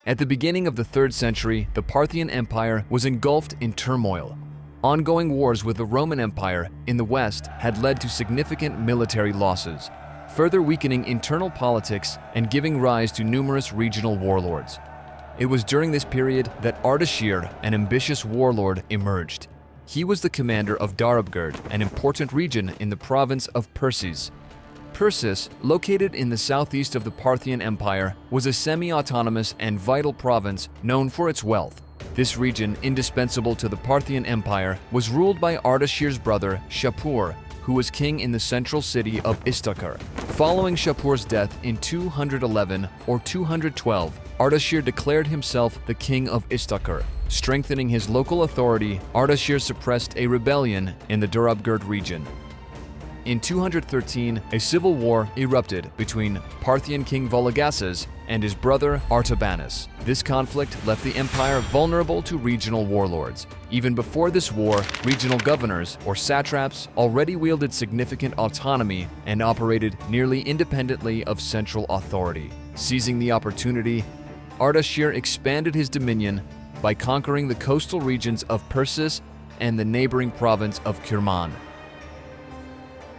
At the beginning of the 3rd century, the Parthian Empire was engulfed in turmoil. Ongoing wars with the Roman Empire in the west had led to significant military losses, further weakening internal politics and giving rise to numerous regional warlords. It was during this period that Ardashir, an ambitious warlord, emerged. He was the commander of Darabgerd, an important region in the province of Persis. Persis, located in the southeast of the Parthian Empire, was a semi-autonomous and vital province known for its wealth. This region, indispensable to the Parthian Empire, was ruled by Ardashir's brother Shapur, who was king in the central city of Istakhr. Following Shapur's death in 211 or 212, Ardashir declared himself the king of Istakhr. Strengthening his local authority, Ardashir suppressed a rebellion in the Darabgerd region. In 213, a civil war erupted between Parthian king Vologases and his brother Artabanus. This conflict left the empire vulnerable to regional warlords. Even before this war, regional governors, or satraps, already wielded significant autonomy and operated nearly independently of central authority. Seizing the opportunity, Ardashir expanded his dominion by conquering the coastal regions of Persis and the neighboring province of Kirman.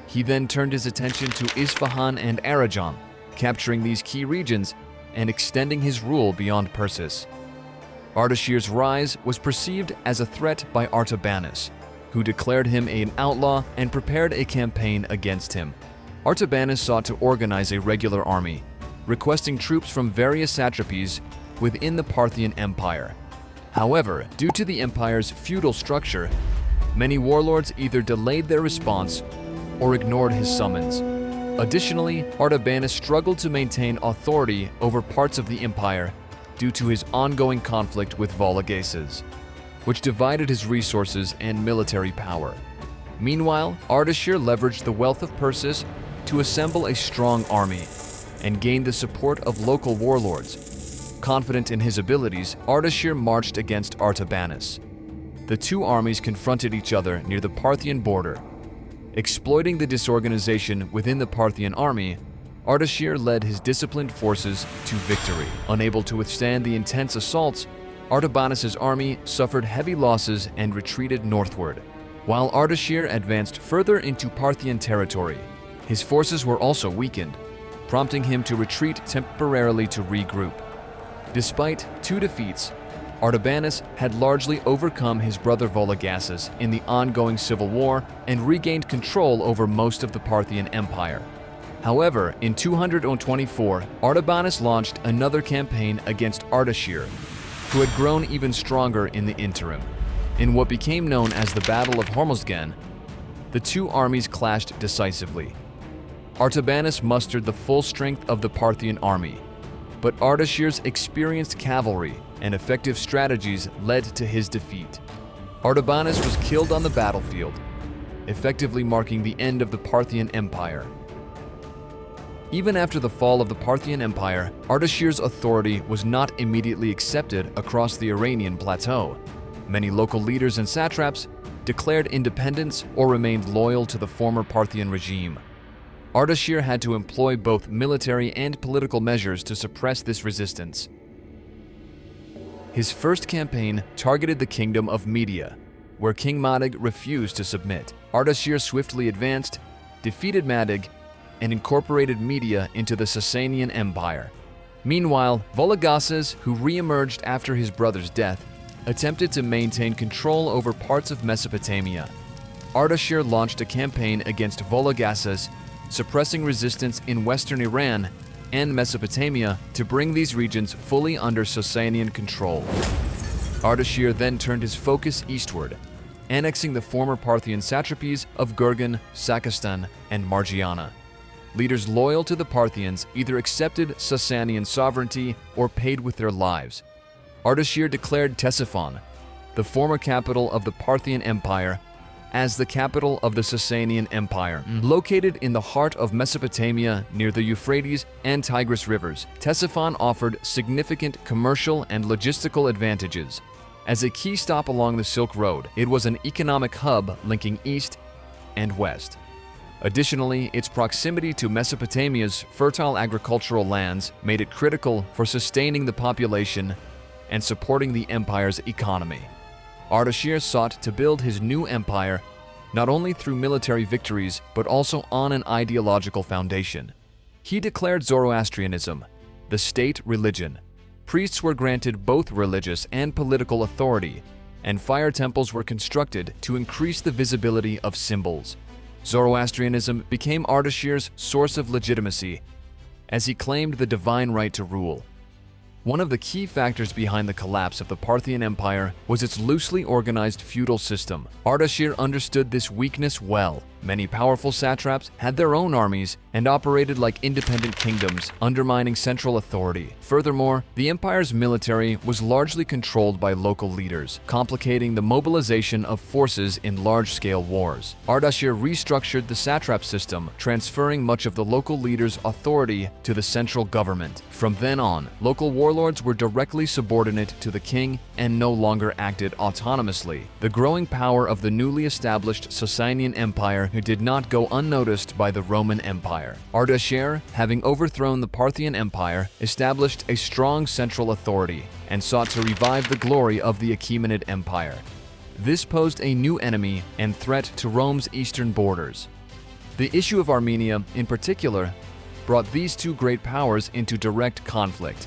He then turned his attention to Isfahan and Arajan, capturing these key regions and extending his rule beyond Persis. Ardashir's rise was perceived as a threat by Artabanus, who declared him an outlaw and prepared a campaign against him. Artabanus sought to organize a regular army, requesting troops from various satrapies within the Parthian Empire. However, due to the empire's feudal structure, many warlords either delayed their response or ignored his summons. Additionally, Artabanus struggled to maintain authority over parts of the empire due to his ongoing conflict with Vologases, which divided his resources and military power. Meanwhile, Ardashir leveraged the wealth of Persis to assemble a strong army and gained the support of local warlords. Confident in his abilities, Ardashir marched against Artabanus. The two armies confronted each other near the Parthian border. Exploiting the disorganization within the Parthian army, Ardashir led his disciplined forces to victory. Unable to withstand the intense assaults, Artabanus' army suffered heavy losses and retreated northward. While Ardashir advanced further into Parthian territory, his forces were also weakened, prompting him to retreat temporarily to regroup. Despite 2 defeats, Artabanus had largely overcome his brother Vologases in the ongoing civil war and regained control over most of the Parthian Empire. However, in 224, Artabanus launched another campaign against Ardashir, who had grown even stronger in the interim. In what became known as the Battle of Hormozdgan, the two armies clashed decisively. Artabanus mustered the full strength of the Parthian army, but Ardashir's experienced cavalry and effective strategies led to his defeat. Artabanus was killed on the battlefield, effectively marking the end of the Parthian Empire. Even after the fall of the Parthian Empire, Ardashir's authority was not immediately accepted across the Iranian plateau. Many local leaders and satraps declared independence or remained loyal to the former Parthian regime. Ardashir had to employ both military and political measures to suppress this resistance. His first campaign targeted the kingdom of Media, where King Madig refused to submit. Ardashir swiftly advanced, defeated Madig, and incorporated Media into the Sasanian Empire. Meanwhile, Vologases, who re-emerged after his brother's death, attempted to maintain control over parts of Mesopotamia. Ardashir launched a campaign against Vologases, suppressing resistance in western Iran and Mesopotamia to bring these regions fully under Sasanian control. Ardashir then turned his focus eastward, annexing the former Parthian satrapies of Gurgan, Sakistan, and Margiana. Leaders loyal to the Parthians either accepted Sasanian sovereignty or paid with their lives. Ardashir declared Ctesiphon, the former capital of the Parthian Empire, as the capital of the Sasanian Empire. Located in the heart of Mesopotamia near the Euphrates and Tigris rivers, Ctesiphon offered significant commercial and logistical advantages. As a key stop along the Silk Road, it was an economic hub linking east and west. Additionally, its proximity to Mesopotamia's fertile agricultural lands made it critical for sustaining the population and supporting the empire's economy. Ardashir sought to build his new empire not only through military victories but also on an ideological foundation. He declared Zoroastrianism the state religion. Priests were granted both religious and political authority, and fire temples were constructed to increase the visibility of symbols. Zoroastrianism became Ardashir's source of legitimacy as he claimed the divine right to rule. One of the key factors behind the collapse of the Parthian Empire was its loosely organized feudal system. Ardashir understood this weakness well. Many powerful satraps had their own armies and operated like independent kingdoms, undermining central authority. Furthermore, the empire's military was largely controlled by local leaders, complicating the mobilization of forces in large-scale wars. Ardashir restructured the satrap system, transferring much of the local leaders' authority to the central government. From then on, local warlords were directly subordinate to the king and no longer acted autonomously. The growing power of the newly established Sasanian Empire did not go unnoticed by the Roman Empire. Ardashir, having overthrown the Parthian Empire, established a strong central authority and sought to revive the glory of the Achaemenid Empire. This posed a new enemy and threat to Rome's eastern borders. The issue of Armenia, in particular, brought these two great powers into direct conflict.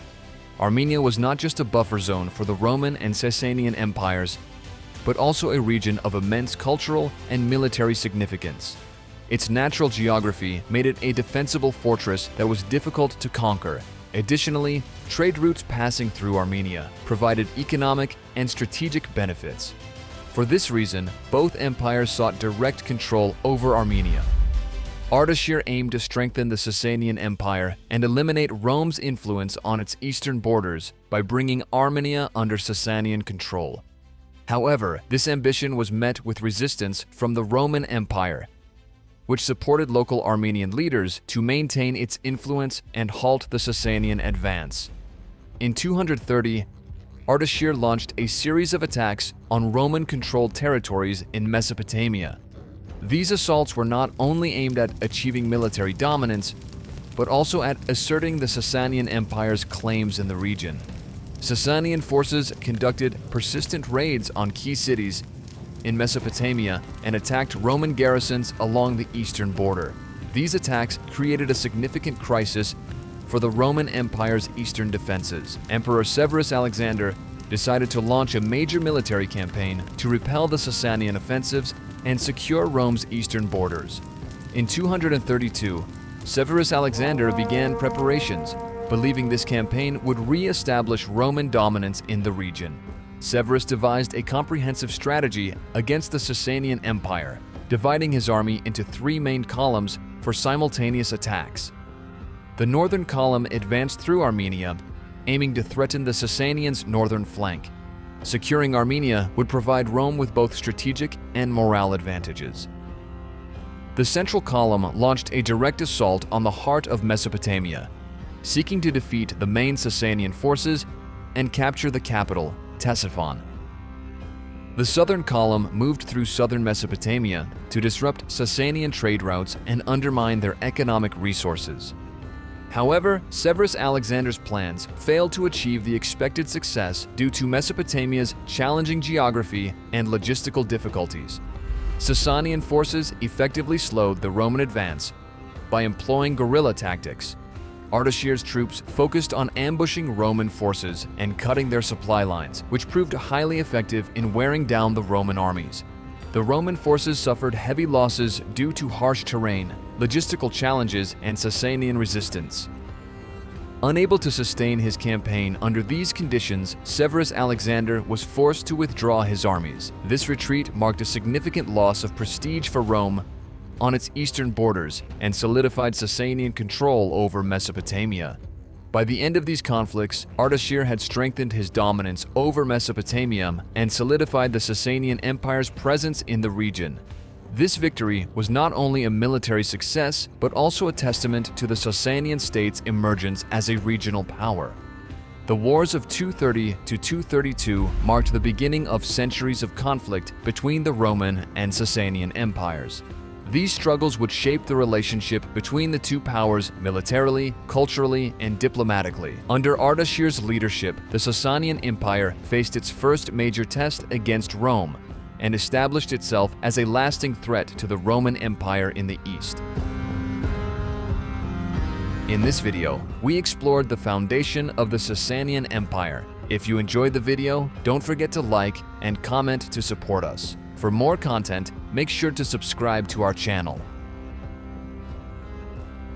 Armenia was not just a buffer zone for the Roman and Sasanian empires, but also a region of immense cultural and military significance. Its natural geography made it a defensible fortress that was difficult to conquer. Additionally, trade routes passing through Armenia provided economic and strategic benefits. For this reason, both empires sought direct control over Armenia. Ardashir aimed to strengthen the Sasanian Empire and eliminate Rome's influence on its eastern borders by bringing Armenia under Sasanian control. However, this ambition was met with resistance from the Roman Empire, which supported local Armenian leaders to maintain its influence and halt the Sasanian advance. In 230, Ardashir launched a series of attacks on Roman-controlled territories in Mesopotamia. These assaults were not only aimed at achieving military dominance, but also at asserting the Sasanian Empire's claims in the region. Sasanian forces conducted persistent raids on key cities in Mesopotamia and attacked Roman garrisons along the eastern border. These attacks created a significant crisis for the Roman Empire's eastern defenses. Emperor Severus Alexander decided to launch a major military campaign to repel the Sasanian offensives and secure Rome's eastern borders. In 232, Severus Alexander began preparations, believing this campaign would re-establish Roman dominance in the region. Severus devised a comprehensive strategy against the Sasanian Empire, dividing his army into three main columns for simultaneous attacks. The northern column advanced through Armenia, aiming to threaten the Sasanians' northern flank. Securing Armenia would provide Rome with both strategic and morale advantages. The central column launched a direct assault on the heart of Mesopotamia, seeking to defeat the main Sasanian forces and capture the capital, Ctesiphon. The southern column moved through southern Mesopotamia to disrupt Sasanian trade routes and undermine their economic resources. However, Severus Alexander's plans failed to achieve the expected success due to Mesopotamia's challenging geography and logistical difficulties. Sasanian forces effectively slowed the Roman advance by employing guerrilla tactics. Ardashir's troops focused on ambushing Roman forces and cutting their supply lines, which proved highly effective in wearing down the Roman armies. The Roman forces suffered heavy losses due to harsh terrain, logistical challenges, and Sasanian resistance. Unable to sustain his campaign under these conditions, Severus Alexander was forced to withdraw his armies. This retreat marked a significant loss of prestige for Rome on its eastern borders and solidified Sasanian control over Mesopotamia. By the end of these conflicts, Ardashir had strengthened his dominance over Mesopotamia and solidified the Sasanian Empire's presence in the region. This victory was not only a military success, but also a testament to the Sasanian state's emergence as a regional power. The wars of 230 to 232 marked the beginning of centuries of conflict between the Roman and Sasanian empires. These struggles would shape the relationship between the two powers militarily, culturally, and diplomatically. Under Ardashir's leadership, the Sasanian Empire faced its first major test against Rome and established itself as a lasting threat to the Roman Empire in the East. In this video, we explored the foundation of the Sasanian Empire. If you enjoyed the video, don't forget to like and comment to support us. For more content, make sure to subscribe to our channel.